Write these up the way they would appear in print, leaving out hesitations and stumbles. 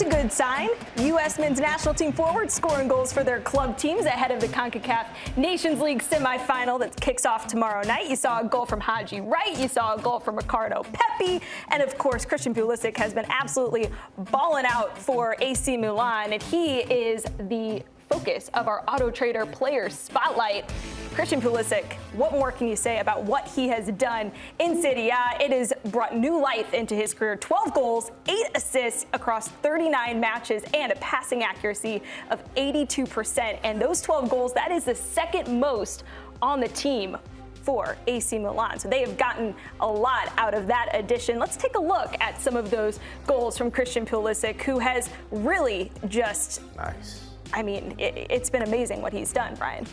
It's a good sign. U.S. men's national team forwards scoring goals for their club teams ahead of the Concacaf Nations League semifinal that kicks off tomorrow night. You saw a goal from Haji Wright, you saw a goal from Ricardo Pepi, and of course Christian Pulisic has been absolutely balling out for AC Milan, and he is the focus of our Auto Trader Players Spotlight. Christian Pulisic, what more can you say about what he has done in Serie? It has brought new life into his career. 12 goals, 8 assists across 39 matches, and a passing accuracy of 82%. And those 12 goals, that is the second most on the team for AC Milan. So they have gotten a lot out of that addition. Let's take a look at some of those goals from Christian Pulisic, who has really just... Nice. I mean, it's been amazing what he's done, Brian.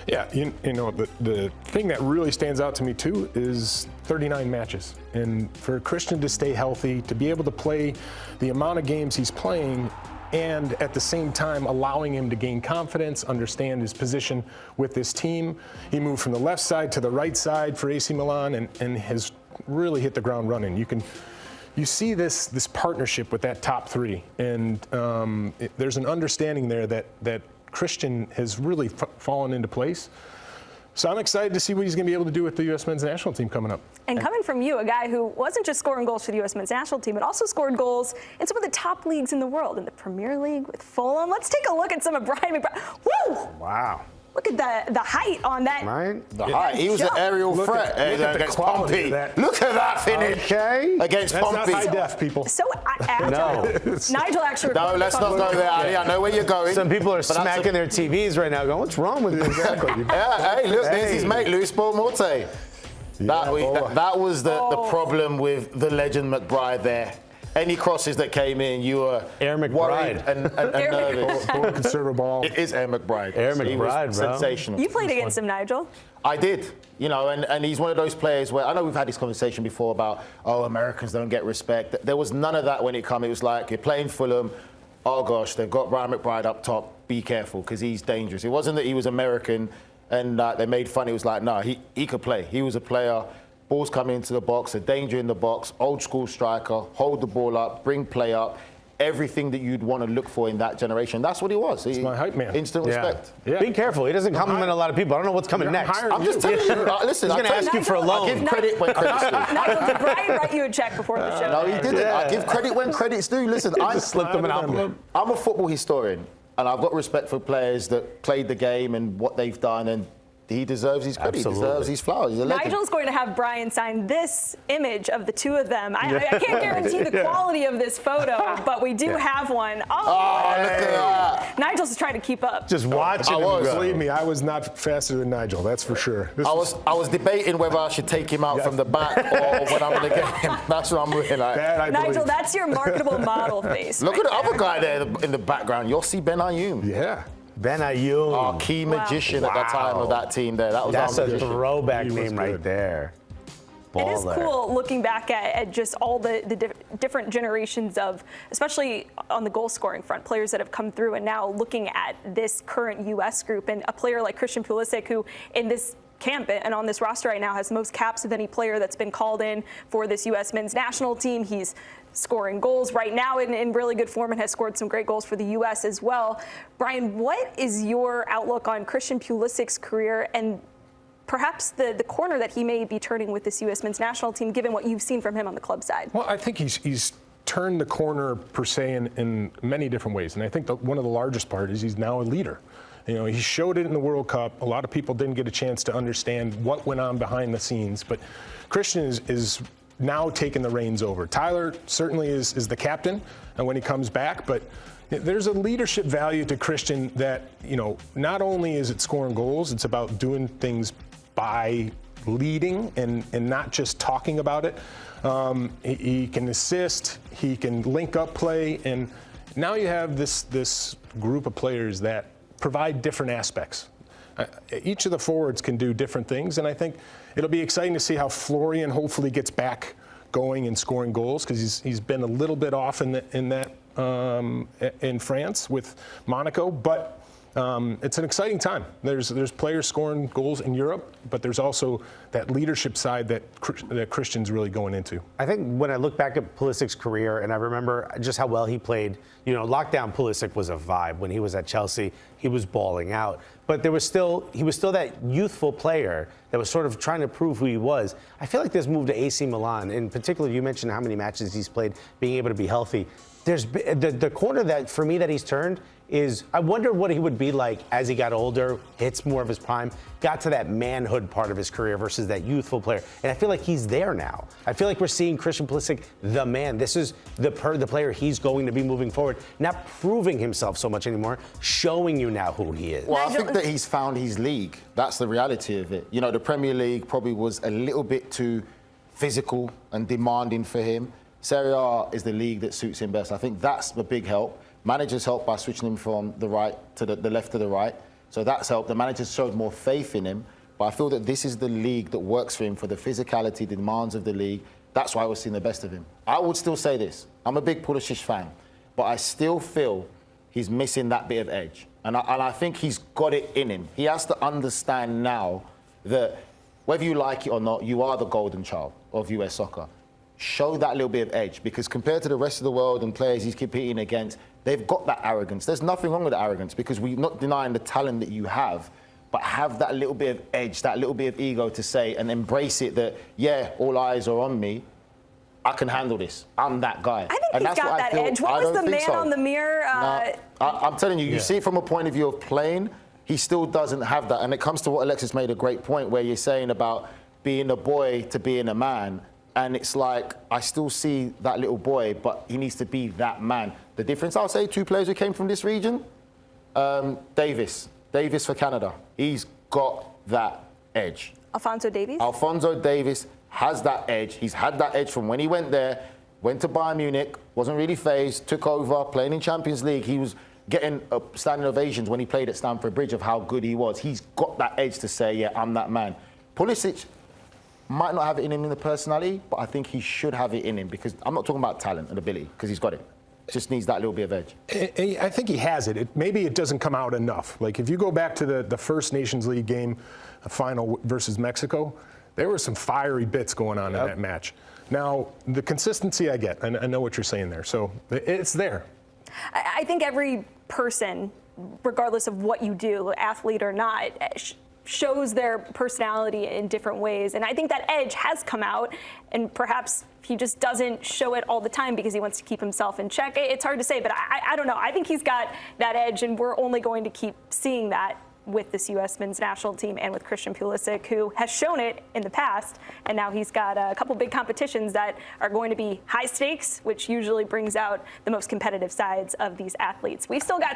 Yeah, you know, the thing that really stands out to me too is 39 matches. And for Christian to stay healthy, to be able to play the amount of games he's playing, and at the same time allowing him to gain confidence, understand his position with this team. He moved from the left side to the right side for AC Milan and has really hit the ground running. You see this partnership with that top three, and there's an understanding there that Christian has really fallen into place. So I'm excited to see what he's going to be able to do with the U.S. men's national team coming up. And coming from you, a guy who wasn't just scoring goals for the U.S. men's national team, but also scored goals in some of the top leagues in the world, in the Premier League with Fulham. Let's take a look at some of Brian McBride. Woo! Wow. Look at the height on that. Right? The height. He was an aerial threat against Pompey. Look at that finish. Okay. Against That's Pompey. not high def, people. So, No. Nigel actually... No, let's not go there, Ali. I know where you're going. Some people are smacking their TVs right now going, what's wrong with this? Exactly. Yeah, hey, look, there's his mate, Luis Morte. That was the problem with the legend McBride there. Any crosses that came in, you were worried and nervous. Conserve a ball. It is Air McBride. Air McBride, bro. Sensational. You played against him, Nigel. I did, you know, and he's one of those players where I know we've had this conversation before about, oh, Americans don't get respect. There was none of that when it came. It was like, you're playing Fulham, oh gosh, they've got Brian McBride up top, be careful, because he's dangerous. It wasn't that he was American and they made fun. It was like, no, he could play. He was a player. Balls coming into the box, a danger in the box, old school striker, hold the ball up, bring play up, everything that you'd want to look for in that generation. That's what he was. He's my hype man. Instant respect. Yeah. Be careful. He doesn't compliment a lot of people. I don't know what's coming next. I'm just telling you. Listen, he's going to ask you for a loan. I give credit when credit's due. Nigel, did Brian write you a check before the show? No, he didn't. Yeah. I give credit when credit's due. Listen, I just slipped him an envelope. I'm a football historian, and I've got respect for players that played the game and what they've done, and he deserves his credit. Absolutely. He deserves his flowers. He's a legend. Nigel's going to have Brian sign this image of the two of them. I can't guarantee the quality of this photo, but we do have one. Oh, look at that. Nigel's trying to keep up. Just watching him go. Believe me, I was not faster than Nigel, that's for sure. I was debating whether I should take him out from the back or when I'm going to get him. That's what I'm really like. Nigel, that's your marketable model face. Look at the other guy there in the background. Yossi Benayoun. Yeah. Benayoun. Our key magician at the time of that team there. That's a throwback name right there. It is cool looking back at just all the different generations of, especially on the goal scoring front, players that have come through, and now looking at this current U.S. group and a player like Christian Pulisic, who in this camp and on this roster right now has the most caps of any player that's been called in for this U.S. men's national team. He's scoring goals right now in really good form and has scored some great goals for the U.S. as well. Brian, what is your outlook on Christian Pulisic's career and perhaps the corner that he may be turning with this U.S. men's national team, given what you've seen from him on the club side? Well, I think he's turned the corner, per se, in many different ways. And I think one of the largest part is he's now a leader. You know, he showed it in the World Cup. A lot of people didn't get a chance to understand what went on behind the scenes. But Christian is now taking the reins over. Tyler certainly is the captain when he comes back, but there's a leadership value to Christian that, you know, not only is it scoring goals, it's about doing things by leading and not just talking about it. He can assist, he can link up play, and now you have this group of players that provide different aspects. Each of the forwards can do different things, and I think it'll be exciting to see how Florian hopefully gets back going and scoring goals, because he's been a little bit off in France with Monaco, but it's an exciting time. There's players scoring goals in Europe, but there's also that leadership side that Christian's really going into. I think when I look back at Pulisic's career, and I remember just how well he played, lockdown Pulisic was a vibe. When he was at Chelsea, he was balling out. But he was still that youthful player that was sort of trying to prove who he was. I feel like this move to AC Milan, in particular, you mentioned how many matches he's played, being able to be healthy. There's the corner that, for me, that he's turned is, I wonder what he would be like as he got older, hits more of his prime, got to that manhood part of his career versus that youthful player. And I feel like he's there now. I feel like we're seeing Christian Pulisic, the man. This is the player he's going to be moving forward, not proving himself so much anymore, showing you now who he is. Well, I think that he's found his league. That's the reality of it. The Premier League probably was a little bit too physical and demanding for him. Serie A is the league that suits him best. I think that's a big help. Managers helped by switching him from the right to the left to the right. So that's helped. The managers showed more faith in him. But I feel that this is the league that works for him for the physicality, the demands of the league. That's why we're seeing the best of him. I would still say this. I'm a big Pulisic fan, but I still feel he's missing that bit of edge. And I think he's got it in him. He has to understand now that whether you like it or not, you are the golden child of US soccer. Show that little bit of edge, because compared to the rest of the world and players he's competing against, they've got that arrogance. There's nothing wrong with the arrogance, because we're not denying the talent that you have, but have that little bit of edge, that little bit of ego to say and embrace it that, yeah, all eyes are on me. I can handle this. I'm that guy. I think he's got that edge. What was the man on the mirror? I'm telling you, you see it from a point of view of playing, he still doesn't have that. And it comes to what Alexis made a great point, where you're saying about being a boy to being a man. And it's like, I still see that little boy, but he needs to be that man. The difference, I'll say, two players who came from this region, Davis for Canada. He's got that edge. Alphonso Davies? Alphonso Davies has that edge. He's had that edge from when he went there, went to Bayern Munich, wasn't really phased, took over, playing in Champions League. He was getting standing ovations when he played at Stamford Bridge of how good he was. He's got that edge to say, yeah, I'm that man. Pulisic might not have it in him in the personality, but I think he should have it in him, because I'm not talking about talent and ability, because he's got it. Just needs that little bit of edge. I think he has it. Maybe it doesn't come out enough. Like, if you go back to the first Nations League game, final versus Mexico, there were some fiery bits going on in that match. Now, the consistency I get, and I know what you're saying there, so it's there. I think every person, regardless of what you do, athlete or not, shows their personality in different ways. And I think that edge has come out, and perhaps he just doesn't show it all the time because he wants to keep himself in check. It's hard to say, but I don't know. I think he's got that edge, and we're only going to keep seeing that with this U.S. men's national team and with Christian Pulisic, who has shown it in the past. And now he's got a couple big competitions that are going to be high stakes, which usually brings out the most competitive sides of these athletes. We've still got